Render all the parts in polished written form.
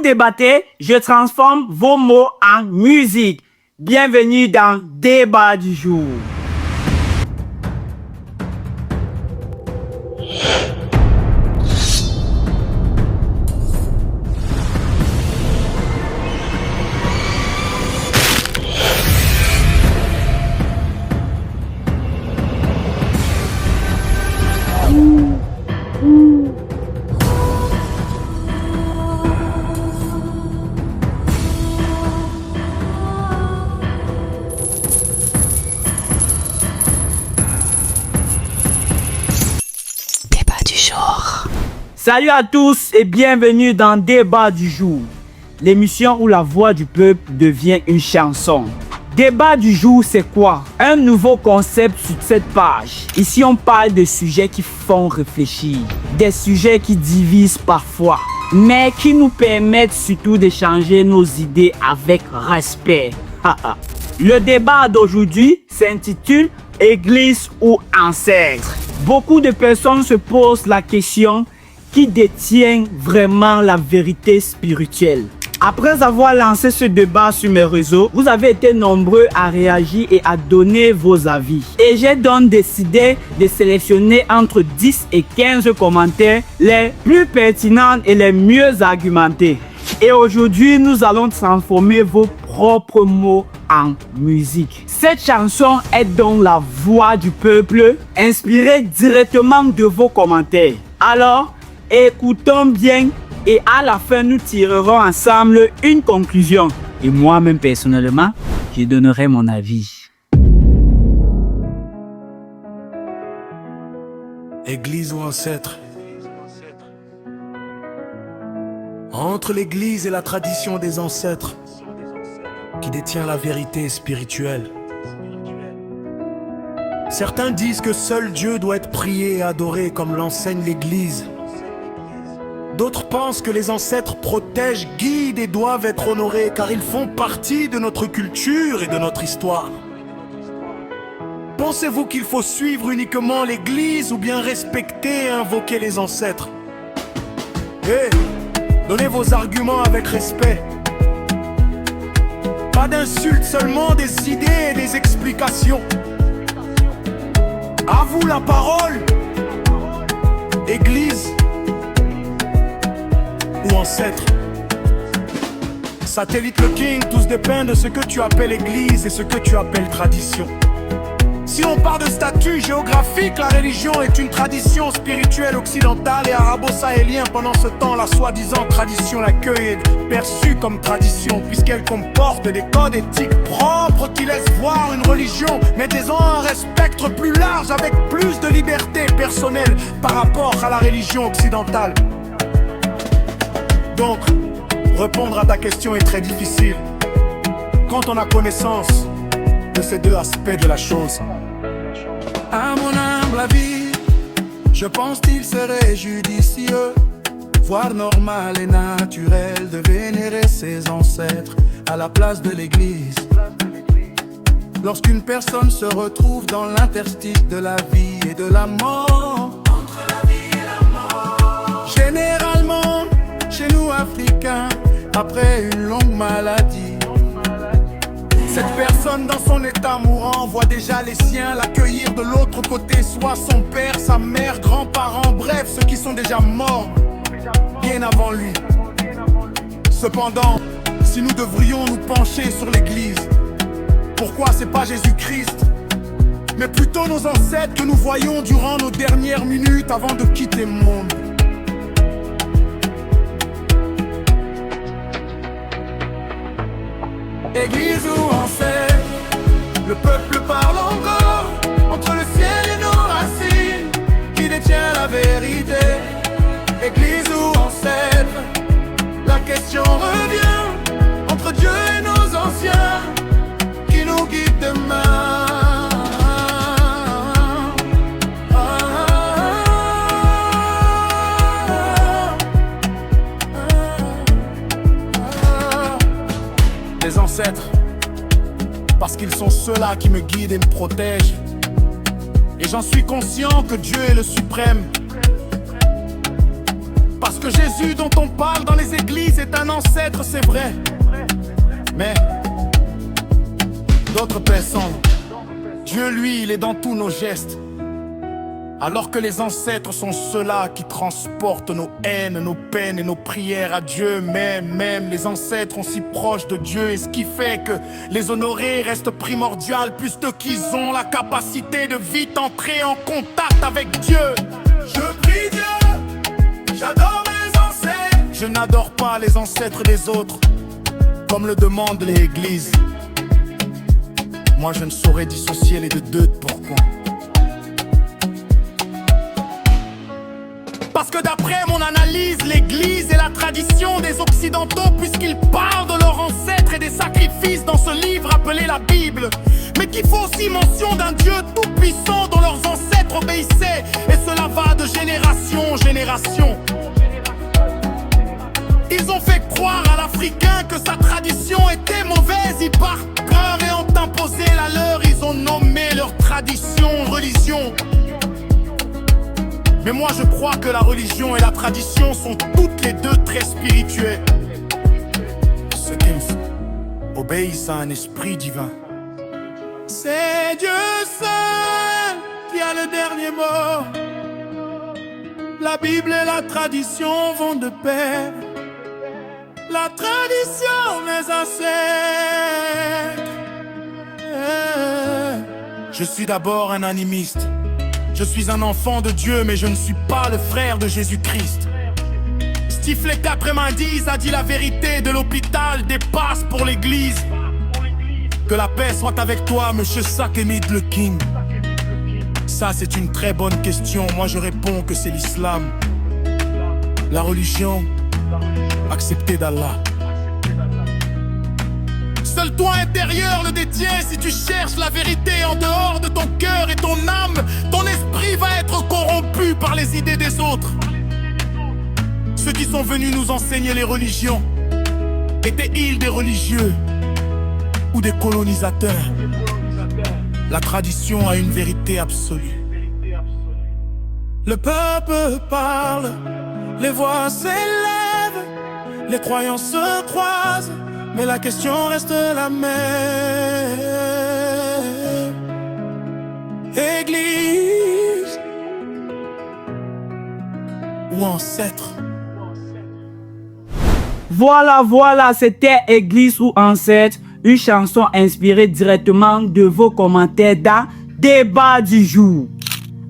débattez, je transforme vos mots en musique. Bienvenue dans Débat du jour. Salut à tous et bienvenue dans Débat du jour, l'émission où la voix du peuple devient une chanson. Débat du jour, c'est quoi? Un nouveau concept sur cette page. Ici, on parle de sujets qui font réfléchir, des sujets qui divisent parfois, mais qui nous permettent surtout d'échanger nos idées avec respect. Le débat d'aujourd'hui s'intitule « Église ou ancêtre ». Beaucoup de personnes se posent la question: qui détient vraiment la vérité spirituelle? Après avoir lancé ce débat sur mes réseaux, vous avez été nombreux à réagir et à donner vos avis. Et j'ai donc décidé de sélectionner entre 10 et 15 commentaires les plus pertinents et les mieux argumentés. Et aujourd'hui, nous allons transformer vos propres mots en musique. Cette chanson est donc la voix du peuple, inspirée directement de vos commentaires. Alors, écoutons bien et à la fin, nous tirerons ensemble une conclusion. Et moi-même, personnellement, je donnerai mon avis. Église ou ancêtre? Entre l'église et la tradition des ancêtres, qui détient la vérité spirituelle. Certains disent que seul Dieu doit être prié et adoré comme l'enseigne l'église. D'autres pensent que les ancêtres protègent, guident et doivent être honorés car ils font partie de notre culture et de notre histoire. Pensez-vous qu'il faut suivre uniquement l'église ou bien respecter et invoquer les ancêtres? Donnez vos arguments avec respect. Pas d'insultes, seulement des idées et des explications. À vous la parole. Église ou ancêtre? Satellite le King, tous dépendent de ce que tu appelles église et ce que tu appelles tradition. Si on parle de statut géographique, la religion est une tradition spirituelle occidentale et arabo-sahélienne. Pendant ce temps, la soi-disant tradition l'accueil est perçue comme tradition, puisqu'elle comporte des codes éthiques propres qui laissent voir une religion, mais disons un spectre plus large avec plus de liberté personnelle par rapport à la religion occidentale. Donc, répondre à ta question est très difficile quand on a connaissance de ces deux aspects de la chose. À mon humble avis, je pense qu'il serait judicieux, voire normal et naturel, de vénérer ses ancêtres à la place de l'église. Lorsqu'une personne se retrouve dans l'interstice de la vie et de la mort, entre la vie et la mort, généralement chez nous Africains, après une longue maladie, cette personne dans son état mourant voit déjà les siens l'accueillir de l'autre côté, soit son père, sa mère, grands-parents, bref, ceux qui sont déjà morts bien avant lui. Cependant, si nous devrions nous pencher sur l'église, pourquoi c'est pas Jésus-Christ, mais plutôt nos ancêtres que nous voyons durant nos dernières minutes avant de quitter le monde? Église ou ancêtre, le peuple parle encore entre le ciel et nos racines, qui détient la vérité? Église ou ancêtre, la question revient entre Dieu et nos anciens, qui nous guident demain. Les ancêtres, parce qu'ils sont ceux-là qui me guident et me protègent. Et j'en suis conscient que Dieu est le suprême. Parce que que Jésus dont on parle dans les églises est un ancêtre, c'est vrai. Mais d'autres personnes, Dieu lui, il est dans tous nos gestes. Alors que les ancêtres sont ceux-là qui transportent nos haines, nos peines et nos prières à Dieu même les ancêtres sont si proches de Dieu, et ce qui fait que les honorer reste primordial puisque qu'ils ont la capacité de vite entrer en contact avec Dieu. Je prie Dieu, j'adore mes ancêtres. Je n'adore pas les ancêtres des autres, comme le demande l'Église. Moi je ne saurais dissocier les deux, pourquoi? Parce que d'après mon analyse, l'Église est la tradition des Occidentaux, puisqu'ils parlent de leurs ancêtres et des sacrifices dans ce livre appelé la Bible. Mais qu'il faut aussi mention d'un Dieu tout-puissant dont leurs ancêtres obéissaient, et cela va de génération en génération. Ils ont fait croire à l'Africain que sa tradition était mauvaise, ils par peur et ont imposé la leur, ils ont nommé leur tradition religion. Mais moi je crois que la religion et la tradition sont toutes les deux très spirituelles. Ceux qui obéissent à un esprit divin. C'est Dieu seul qui a le dernier mot. La Bible et la tradition vont de pair. La tradition, mes ancêtres. Je suis d'abord un animiste. Je suis un enfant de Dieu, mais je ne suis pas le frère de Jésus-Christ. Stiflet 90 a dit la vérité de l'hôpital dépasse pour l'église. Que la paix soit avec toi, monsieur Sakemid le King. Ça c'est une très bonne question, moi je réponds que c'est l'islam. La religion acceptée d'Allah. Seul toi intérieur le détient. Si tu cherches la vérité en dehors de ton cœur et ton âme, ton esprit va être corrompu par les idées des autres. Ceux qui sont venus nous enseigner les religions étaient-ils des religieux ou des colonisateurs? La tradition a une vérité absolue. Le peuple parle, les voix s'élèvent, les croyances se croisent, mais la question reste la même. Église ou ancêtre? Voilà, c'était Église ou ancêtre, une chanson inspirée directement de vos commentaires dans Débat du jour.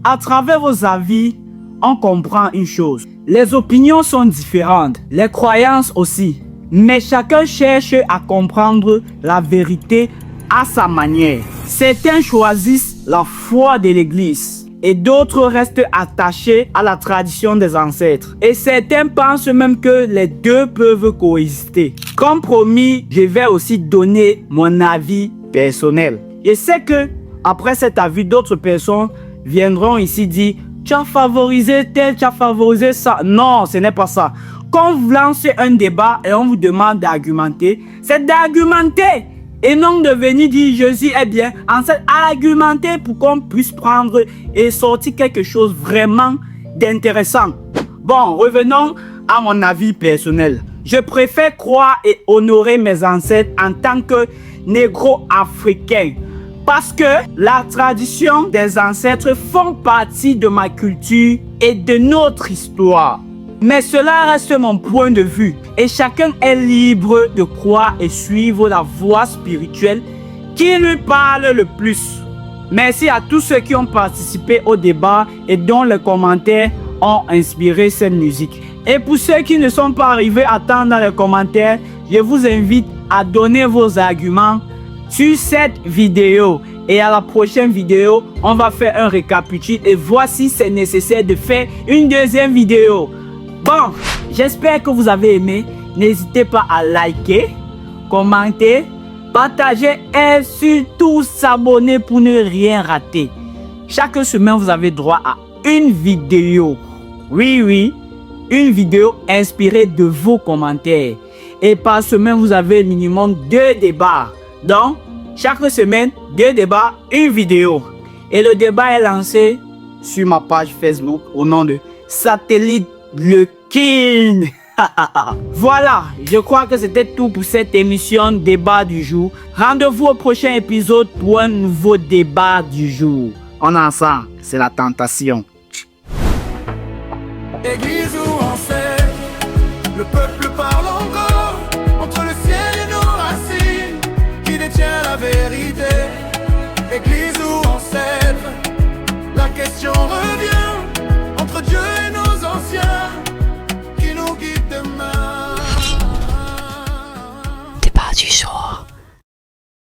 À travers vos avis, on comprend une chose. Les opinions sont différentes, les croyances aussi. Mais chacun cherche à comprendre la vérité à sa manière. Certains choisissent la foi de l'Église et d'autres restent attachés à la tradition des ancêtres. Et certains pensent même que les deux peuvent coexister. Comme promis, je vais aussi donner mon avis personnel. Je sais que après cet avis, d'autres personnes viendront ici dire « Tu as favorisé tel, tu as favorisé ça ». Non, ce n'est pas ça. Quand vous lancez un débat et on vous demande d'argumenter, c'est d'argumenter et non de venir dire Jésus est bien. En fait, argumenter pour qu'on puisse prendre et sortir quelque chose vraiment d'intéressant. Bon, revenons à mon avis personnel. Je préfère croire et honorer mes ancêtres en tant que négro-africain. Parce que la tradition des ancêtres font partie de ma culture et de notre histoire. Mais cela reste mon point de vue et chacun est libre de croire et suivre la voie spirituelle qui lui parle le plus. Merci à tous ceux qui ont participé au débat et dont les commentaires ont inspiré cette musique. Et pour ceux qui ne sont pas arrivés à temps dans les commentaires, je vous invite à donner vos arguments sur cette vidéo. Et à la prochaine vidéo, on va faire un récapitule et voir si c'est nécessaire de faire une deuxième vidéo. Bon, j'espère que vous avez aimé. N'hésitez pas à liker, commenter, partager et surtout s'abonner pour ne rien rater. Chaque semaine, vous avez droit à une vidéo. Oui, une vidéo inspirée de vos commentaires. Et par semaine, vous avez minimum 2 débats. Donc, chaque semaine, 2 débats, une vidéo. Et le débat est lancé sur ma page Facebook au nom de Satellite le King. Voilà, je crois que c'était tout pour cette émission Débat du jour. Rendez-vous au prochain épisode pour un nouveau débat du jour. On est ensemble, c'est la tentation. Église où on sait, le peuple parle en